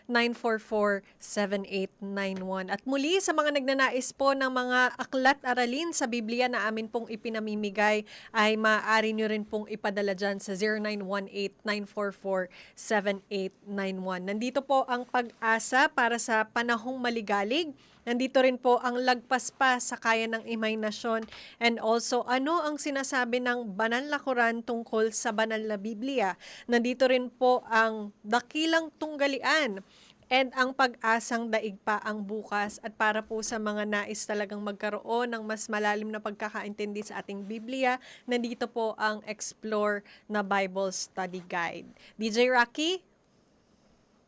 0918-944-7891. At muli, sa mga nagnanais po ng mga aklat-aralin sa Biblia na amin pong ipinamimigay ay maaari nyo rin pong ipadala dyan sa 0918-944-7891. Nandito po ang pag-asa para sa panahong maligalig. Nandito rin po ang lagpas pa sa kaya ng imahinasyon, and also ano ang sinasabi ng banal na Quran tungkol sa banal na Biblia. Nandito rin po ang dakilang tunggalian and ang pag-asang daig pa ang bukas, at para po sa mga nais talagang magkaroon ng mas malalim na pagkakaintindi sa ating Biblia, nandito po ang Explore na Bible Study Guide. DJ Rocky?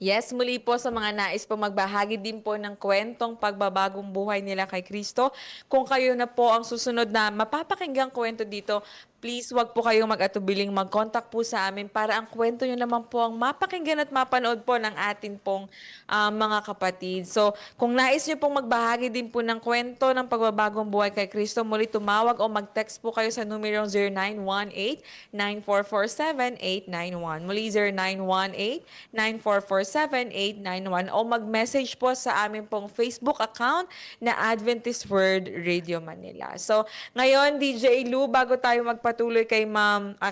Yes, muli po sa mga nais po magbahagi din po ng kwentong pagbabagong buhay nila kay Kristo. Kung kayo na po ang susunod na mapapakinggang kwento dito, please wag po kayong mag-atubiling mag-contact po sa amin para ang kwento nyo naman po ang mapakinggan at mapanood po ng atin pong mga kapatid. So, kung nais nyo pong magbahagi din po ng kwento ng pagbabagong buhay kay Kristo, muli tumawag o mag-text po kayo sa numerong 0918-9447-891. Muli 0918-9447-891 o mag-message po sa amin pong Facebook account na Adventist World Radio Manila. So, ngayon, DJ Lou, bago tayo magpatuloy kay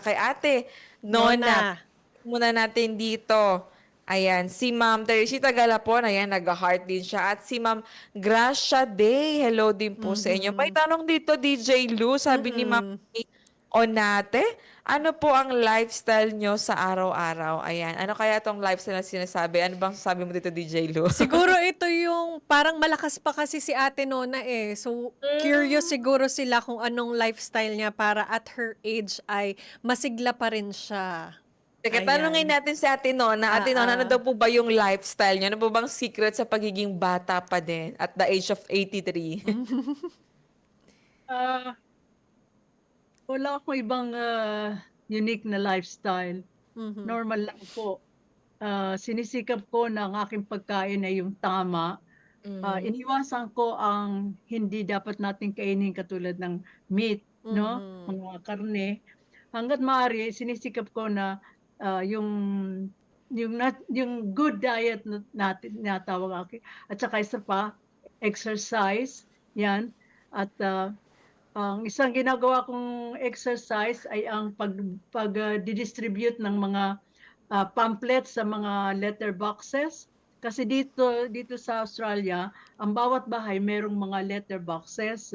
kay Ate Nona, muna natin dito. Ayan, si Ma'am Teresita Galapon, ayan, nag-heart din siya. At si Ma'am Gracia Day, hello din po sa inyo. May tanong dito, DJ Lou, sabi ni Ma'am Onate, ano po ang lifestyle nyo sa araw-araw? Ayan, ano kaya tong lifestyle na sinasabi? Ano bang sabi mo dito, DJ Lou? Siguro ito yung parang malakas pa kasi si Ate Nona eh. So, curious siguro sila kung anong lifestyle niya para at her age ay masigla pa rin siya. Teka, Ayan. tanungin natin si Ate Nona. Ate Nona, ano daw po ba yung lifestyle niya? Ano po bang secret sa pagiging bata pa din at the age of 83? Ah, wala akong ibang unique na lifestyle. Mhm. Normal lang po. Sinisikap ko na ang aking pagkain ay yung tama. Iniwasan ko ang hindi dapat nating kainin katulad ng meat, no? Mga karne. Hangga't maaari, sinisikap ko na yung good diet natin natawag ako. At saka isa pa, exercise, yan. At ang isang ginagawa kong exercise ay ang pag-distribute ng mga pamphlets sa mga letter boxes. Kasi dito sa Australia, ang bawat bahay merong mga letter boxes.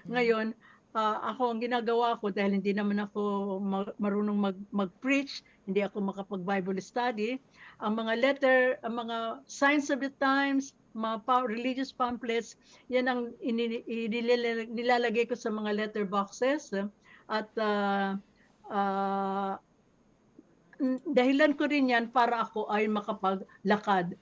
Ngayon, ako ang ginagawa ko dahil hindi naman ako marunong mag-preach, hindi ako makapag-Bible study, ang mga Signs of the Times, mga religious pamphlets, yan ang nilalagay ko sa mga letter boxes. At dahilan ko rin yan para ako ay makapaglakad,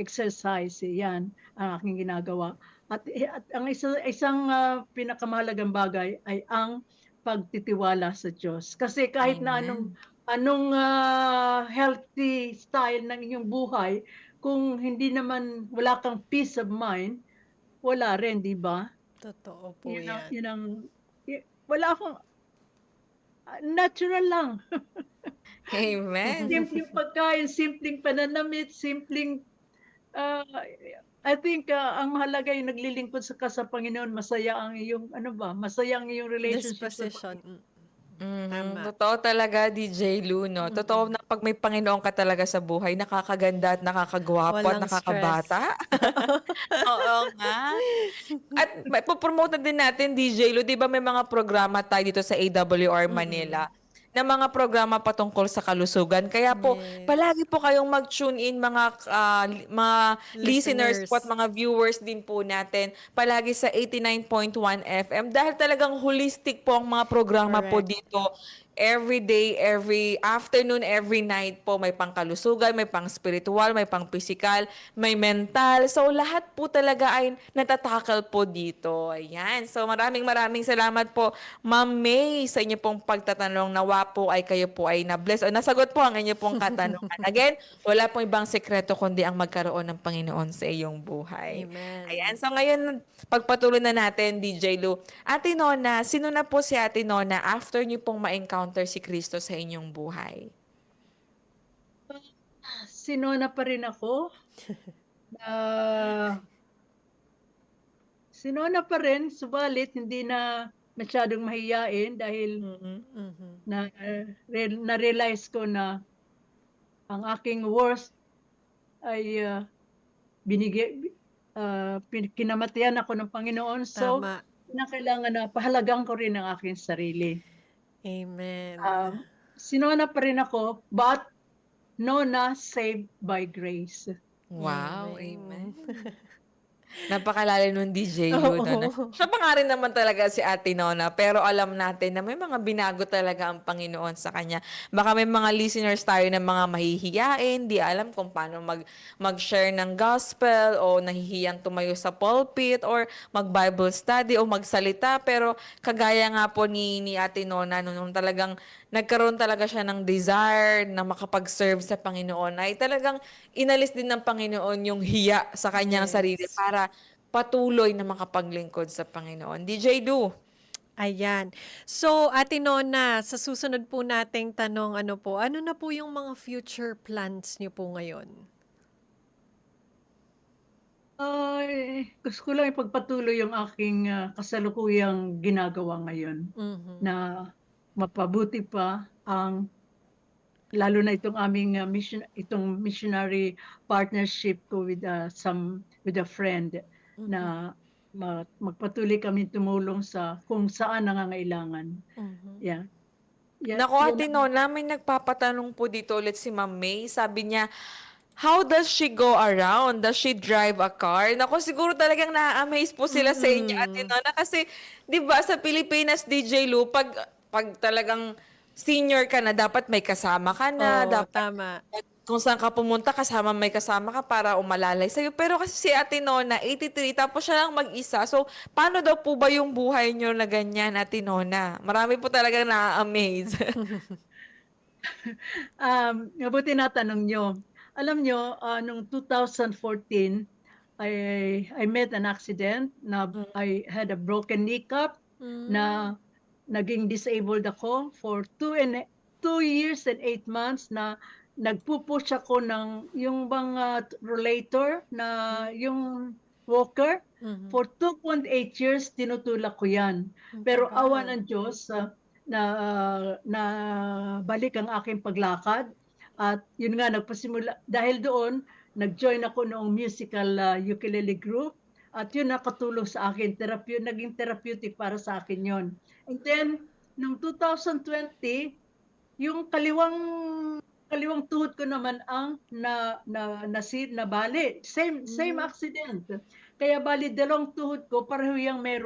exercise, yan ang aking ginagawa. At ang isang pinakamahalagang bagay ay ang pagtitiwala sa Diyos. Kasi kahit na anong healthy style ng inyong buhay, kung hindi naman wala kang peace of mind, wala rin, di ba? Totoo po Yun ang, yan. yun ang, wala akong, natural lang. Amen. Simpleng pagkain, simpleng pananamit, simpleng, I think ang mahalaga yung naglilingkod ka sa Panginoon, masaya ang iyong, masaya ang iyong relationship sa Disposition. Panginoon. Tama. Totoo talaga, DJ Lou, no? Totoo na pag may Panginoon ka talaga sa buhay, nakakaganda at nakakagwapo at Walang nakakabata. Oo nga. At ipopromote na din natin, DJ Lou, di ba may mga programa tayo dito sa AWR Manila na mga programa patungkol sa kalusugan. Kaya po, palagi po kayong mag-tune in mga listeners po at mga viewers din po natin. Palagi sa 89.1 FM dahil talagang holistic po ang mga programa po dito. Every day, every afternoon, every night po may pangkalusugan, may pang-spiritual, may pang-physical, may mental. So lahat po talaga ay natatakal po dito. Ayan. So maraming salamat po, Ma'am May, sa inyo pong pagtatanong. Nawa po ay kayo po ay na-bless o nasagot po ang inyo pong katanungan. Again, wala pong ibang sekreto kundi ang magkaroon ng Panginoon sa iyong buhay. Amen. Ayan. So ngayon, pagpatuloy na natin, DJ Lou. Ate Nona, sino na po si Ate Nona after niyo pong ma-encounter si Kristo sa inyong buhay? Sinona pa rin ako. Sinona pa rin, subalit hindi na masyadong mahiyain dahil Mm. Mhm. na-realize ko na ang aking worst ay kinamatayan ako ng Panginoon. So, Tama. kailangan na pahalagan ko rin ang aking sarili. Amen. Um, Sinona pa rin ako, but Nona saved by grace. Wow, Amen. amen. Napakalalim nung DJ Lu, no? Oo. Siya pa nga rin naman talaga si Ate Nona, pero alam natin na may mga binago talaga ang Panginoon sa kanya. Baka may mga listeners tayo na mga mahihiyain, di alam kung paano mag-share ng gospel o nahihiyang tumayo sa pulpit or mag-Bible study o magsalita. Pero kagaya nga po ni Ate Nona, nung talagang nagkaroon talaga siya ng desire na makapag-serve sa Panginoon, ay talagang inalis din ng Panginoon yung hiya sa kanyang sarili Yes. para patuloy na makapaglingkod sa Panginoon. DJ Du. Ayan. So, Ate Nona, sa susunod po nating tanong, ano na po yung mga future plans niyo po ngayon? Ay, gusto ko lang ipagpatuloy yung aking kasalukuyang ginagawa ngayon Mhm. na mapabuti pa ang lalo na itong aming itong missionary partnership ko with a friend na magpatuloy kami tumulong sa kung saan nangangailangan. Mhm. Yeah. Nako, Yan Ate Nona, may nagpapatanong po dito ulit si Ma'am May. Sabi niya, how does she go around? Does she drive a car? Nako, siguro talagang na-amaze po sila sa inyo, Ate Mm. Nona. Kasi, di ba, sa Pilipinas, DJ Lu, pag talagang senior ka na, dapat may kasama ka na, Oo, dapat tama. kung saan ka pumunta, may kasama ka para umalalay sa'yo. Pero kasi si Ate Nona, 83, tapos siya lang mag-isa. So, paano daw po ba yung buhay niyo na ganyan, Ate Nona? Marami po talagang na-amaze. Mabuti natanong nyo. Alam nyo, noong 2014, I met an accident na I had a broken kneecap na naging disabled ako for 2 years and 8 months na nagpupush ako ng yung bang rollator na yung walker. Mhm. For 2.8 years, tinutulak ko yan. Ang Pero tagal. awa ng Diyos, na na balik ang aking paglakad at yun nga nagpasimula dahil doon nag-join ako noong musical ukulele group at yun nakatulong sa akin naging therapeutic para sa akin yon. And then noong 2020 yung kaliwang tuhod ko naman ang nabali. Same accident. Kaya bali dalawang tuhod ko pareho yang may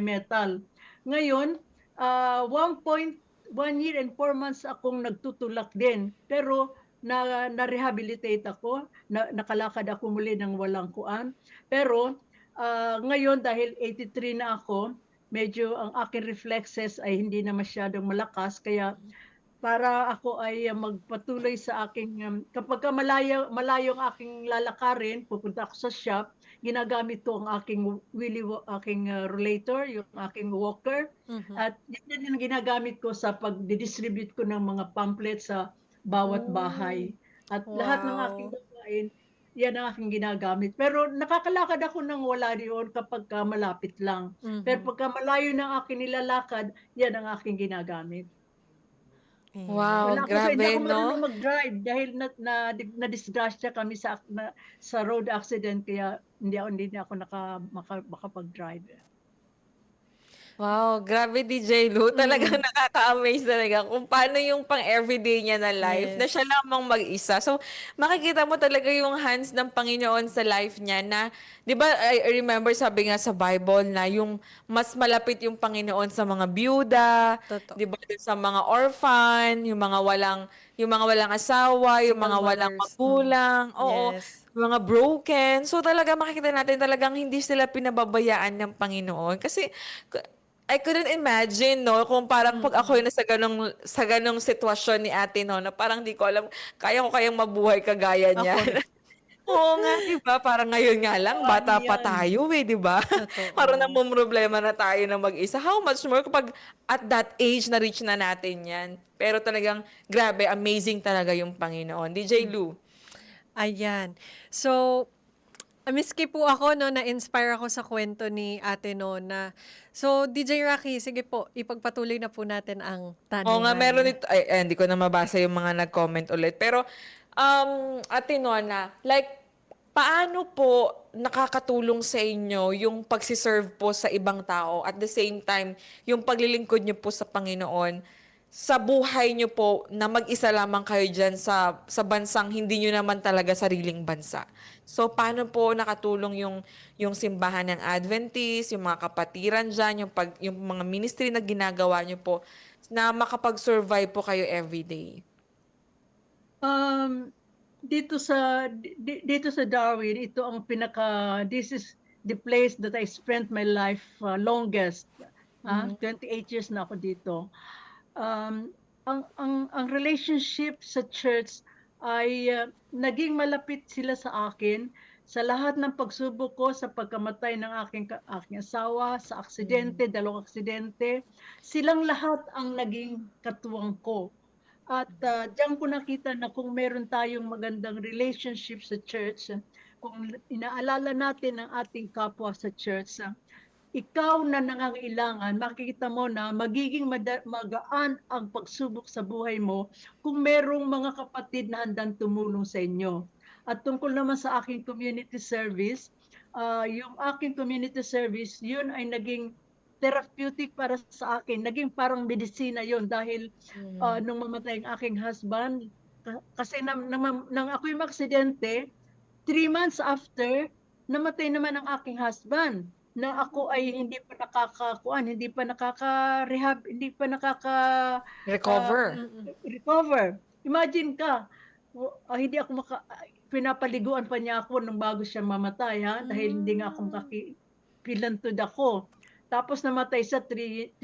metal. Ngayon, 1 year and 4 months akong nagtutulak din. Pero na-rehabilitate ako, nakalakad ako muli ng walang kuan. Pero ngayon dahil 83 na ako, medyo ang aking reflexes ay hindi na masyadong malakas kaya para ako ay magpatuloy sa aking kapag malayo ang aking lalakarin, pupunta ako sa shop, ginagamit ko ang aking rollator, yung aking walker. Mhm. At yan yung ginagamit ko sa pag-distribute ko ng mga pamphlets sa bawat bahay. At lahat ng aking Wow. gawain, yan ang aking ginagamit. Pero nakakalakad ako nang wala riyon kapag malapit lang. Pero Mhm. pagka malayo ng aking nilalakad, yan ang aking ginagamit. Ayan. Wow, Hindi grabe, ako no? marunong mag-drive dahil na-disgrasya kami sa road accident kaya hindi ako makapag-drive. Wow, grabe DJ Lu. Talagang nakaka-amaze talaga kung paano yung pang-everyday niya na life na Yes. siya lamang mag-isa. So, makikita mo talaga yung hands ng Panginoon sa life niya na, di ba, I remember sabi nga sa Bible na yung mas malapit yung Panginoon sa mga byuda, Totoo. di ba, dun sa mga orphan, yung mga walang asawa, yung Single mga walang mothers. magulang, oo, Yes. mga broken. So talaga makikita natin talagang hindi sila pinababayaan ng Panginoon. Kasi I couldn't imagine, no, kung parang pag ako yung sa ganong sitwasyon ni Ate, no, na parang di ko alam, kaya ko kayang mabuhay kagaya niya. Ako rin. Oo nga, di ba? Parang ngayon nga lang, bata pa tayo di ba? Parang Totoo. namumroblema na tayo na mag-isa. How much more kapag at that age na reach na natin yan. Pero talagang, grabe, amazing talaga yung Panginoon. DJ Lu. Ayan. So, Miski po ako, no, na-inspire ako sa kwento ni Ate Nona. So, DJ Rocky, sige po, ipagpatuloy na po natin ang Oo nga, meron tanungan. ito. Ay, hindi ko na mabasa yung mga nag-comment ulit. Pero, Ate Nona, like, paano po nakakatulong sa inyo yung pagsiserve po sa ibang tao at the same time, yung paglilingkod niyo po sa Panginoon sa buhay niyo po na mag-isa lamang kayo dyan sa bansang hindi niyo naman talaga sariling bansa. So, paano po nakatulong yung simbahan ng Adventist, yung mga kapatiran dyan, yung mga ministry na ginagawa niyo po na makapag-survive po kayo everyday? Dito sa Darwin, ito ang this is the place that I spent my life longest. 28 years na ako dito. Ang relationship sa church ay naging malapit sila sa akin sa lahat ng pagsubok ko sa pagkamatay ng aking asawa, sa aksidente, dalawang aksidente. Silang lahat ang naging katuwang ko. At diyan ko nakita na kung meron tayong magandang relationship sa church, kung inaalala natin ang ating kapwa sa church, ikaw na nangangailangan, makikita mo na magiging magaan ang pagsubok sa buhay mo kung merong mga kapatid na handang tumulong sa inyo. At tungkol naman sa aking community service, yung aking community service, yun ay naging therapeutic para sa akin. Naging parang medisina yun dahil nung mamatay ang aking husband, kasi nang ako'y maksidente, 3 months after, namatay naman ang aking husband na ako ay hindi pa hindi pa nakaka-rehab, hindi pa Recover. recover. Imagine ka, hindi ako pinapaliguan pa niya ako nung bago siya mamatay, dahil hindi nga ako pilantod ako. Tapos namatay sa 3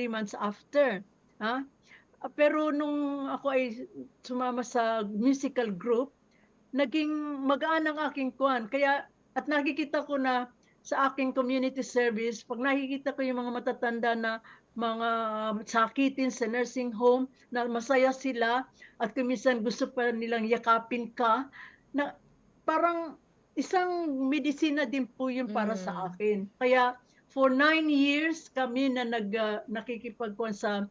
months after. Pero nung ako ay sumama sa musical group, naging magaan ang aking kuwan. Kaya, at nakikita ko na sa aking community service, pag nakikita ko yung mga matatanda na mga sakitin sa nursing home, na masaya sila, at kuminsan gusto pa nilang yakapin ka, na parang isang medisina din po yun para sa akin. Kaya, for 9 years kami na nakikipagkuhan sa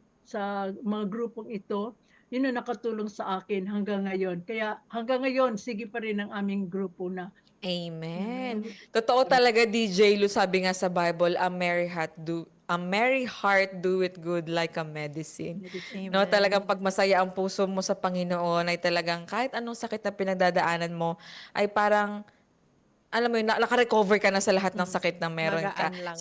mga grupong ito, yun ang nakatulong sa akin hanggang ngayon. Kaya hanggang ngayon, sige pa rin ang aming grupo na. Amen. Totoo talaga, DJ Lu, sabi nga sa Bible, a merry heart doeth good like a medicine. No, talagang pag masaya ang puso mo sa Panginoon, ay talagang kahit anong sakit na pinagdadaanan mo, ay parang, alam mo yun, naka-recover ka na sa lahat ng sakit na meron ka. Magaan lang.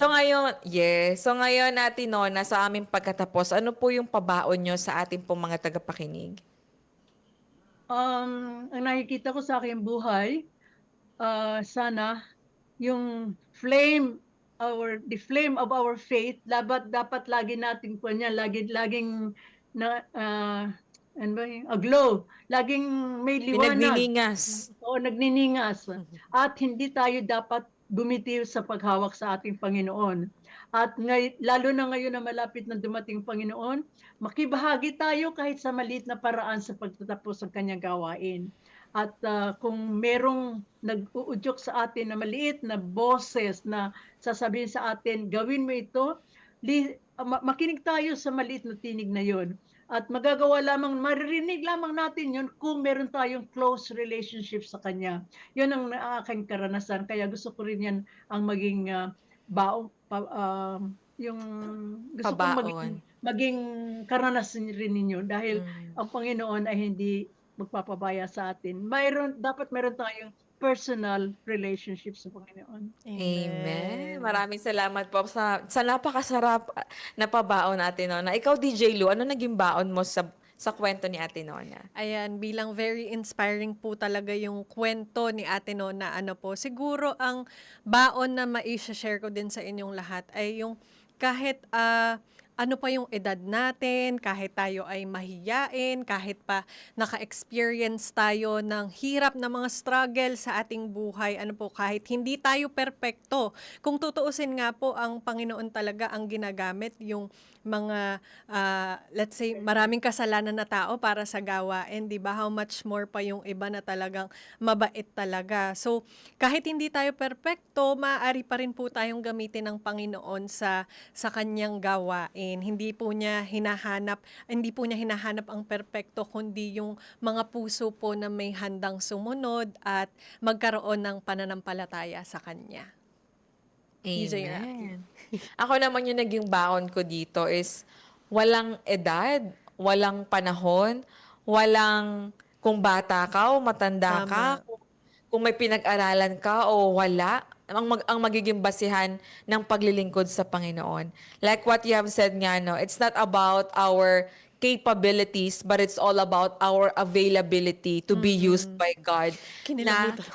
So ngayon natin, Nona, sa aming pagkatapos, ano po yung pabaon nyo sa ating pong mga tagapakinig? Ang nakikita ko sa aking buhay, sana yung the flame of our faith, dapat lagi nating laging na ano ba yun? Aglow, laging may liwanag. Pinagniningas. Oo, nagniningas. At hindi tayo dapat bumitiw sa paghawak sa ating Panginoon. At lalo na ngayon na malapit na dumating Panginoon, makibahagi tayo kahit sa maliit na paraan sa pagtatapos ng kanyang gawain. At kung merong nag-uudyok sa atin na maliit na boses na sasabihin sa atin, gawin mo ito, makinig tayo sa maliit na tinig na yon. At maririnig lamang natin yun kung meron tayong close relationship sa Kanya. Yun ang aking karanasan. Kaya gusto ko rin yan ang maging yung gusto ko Pabaon. maging karanasan rin ninyo. Dahil ang Panginoon ay hindi magpapabaya sa atin. Dapat meron tayong personal relationship sa Panginoon. Amen. Maraming salamat po sa napakasarap na pabaon natin, Nona. Ikaw, DJ Lu, ano naging baon mo sa kwento ni Ate Nona? Ayan, bilang very inspiring po talaga yung kwento ni Ate Nona, siguro ang baon na mai-share ko din sa inyong lahat ay yung kahit ano pa yung edad natin, kahit tayo ay mahiyain, kahit pa naka-experience tayo ng hirap na mga struggle sa ating buhay, ano po, kahit hindi tayo perpekto. Kung tutuusin nga po, ang Panginoon talaga ang ginagamit yung mga, let's say, maraming kasalanan na tao para sa gawain, di ba? How much more pa yung iba na talagang mabait talaga. So, kahit hindi tayo perpekto, maaari pa rin po tayong gamitin ng Panginoon sa kanyang gawain. Hindi po niya hinahanap ang perpekto, kundi yung mga puso po na may handang sumunod at magkaroon ng pananampalataya sa kanya. DJ Rocky. Amen. Ako naman yung naging baon ko dito is walang edad, walang panahon, walang kung bata ka o matanda Tama. ka, kung may pinag-aralan ka o wala, ang magiging basihan ng paglilingkod sa Panginoon. Like what you have said nga, no, it's not about our capabilities, but it's all about our availability to be used by God. Kinilabutan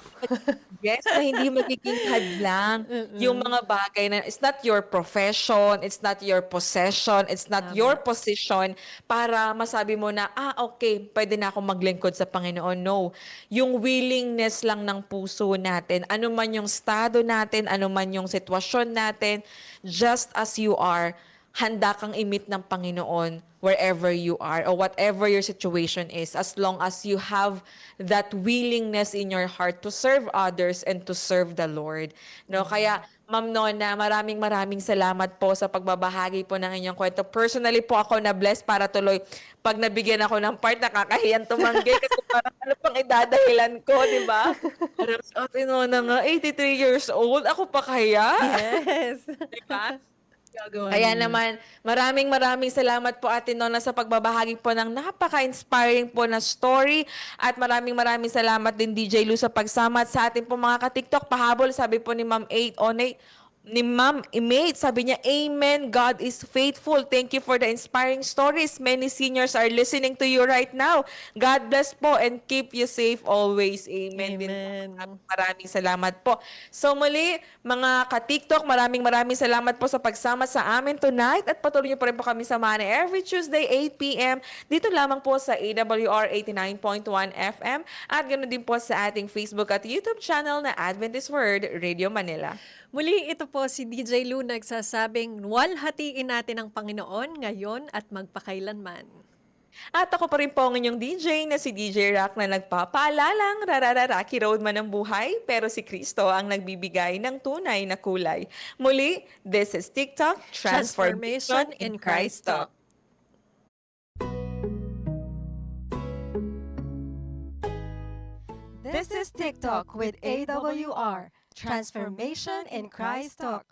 Yes, na hindi magiging hadlang yung mga bagay na it's not your profession, it's not your possession, it's not your position para masabi mo na, okay, pwede na akong maglingkod sa Panginoon. No. Yung willingness lang ng puso natin, ano man yung estado natin, ano man yung sitwasyon natin, just as you are, handa kang i-meet ng Panginoon wherever you are or whatever your situation is, as long as you have that willingness in your heart to serve others and to serve the Lord. No, kaya Ma'am Nona, maraming salamat po sa pagbabahagi po ng inyong kwento. Personally po ako na-bless para tuloy pag nabigyan ako ng part, nakakahiyan tumanggi kasi parang ano pang idadahilan ko, di ba? Parang, Ate Nona nga, 83 years old, ako pa kaya? Yes. Di ba? Gagawa Kaya ninyo. naman, maraming salamat po Ate Nona sa pagbabahagi po ng napaka-inspiring po na story at maraming salamat din DJ Lou sa pagsama at sa ating po mga ka-TikTok pahabol. Sabi po ni Ma'am ni Ma'am Imate, sabi niya, Amen, God is faithful. Thank you for the inspiring stories. Many seniors are listening to you right now. God bless po and keep you safe always. Amen. Amen. Maraming salamat po. So muli, mga ka-TikTok, maraming salamat po sa pagsama sa amin tonight at patuloy niyo pa rin po kami samahan every Tuesday, 8 p.m. Dito lamang po sa AWR 89.1 FM at ganoon din po sa ating Facebook at YouTube channel na Adventist Word Radio Manila. Muli, ito po si DJ Lou nagsasabing, walhatiin natin ang Panginoon ngayon at magpakailanman. At ako pa rin po ang inyong DJ na si DJ Rock na nagpapaalalang rarararaki road man ang buhay, pero si Kristo ang nagbibigay ng tunay na kulay. Muli, this is TikTok Transformation in Christ Talk. This is TikTok with AWR, Transformation in Christ Talk.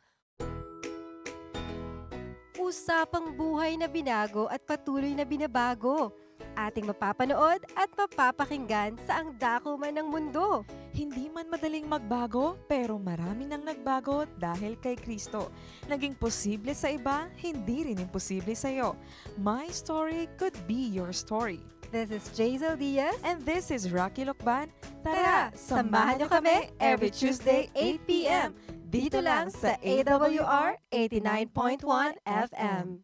Usapang buhay na binago at patuloy na binabago. Ating mapapanood at mapapakinggan sa ang dako man ng mundo. Hindi man madaling magbago, pero marami nang nagbago dahil kay Kristo. Naging posible sa iba, hindi rin imposible sa iyo. My story could be your story. This is Jazel Diaz. And this is Rocky Lokban. Tara, samahan niyo kami every Tuesday 8 p.m. dito lang sa AWR 89.1 FM.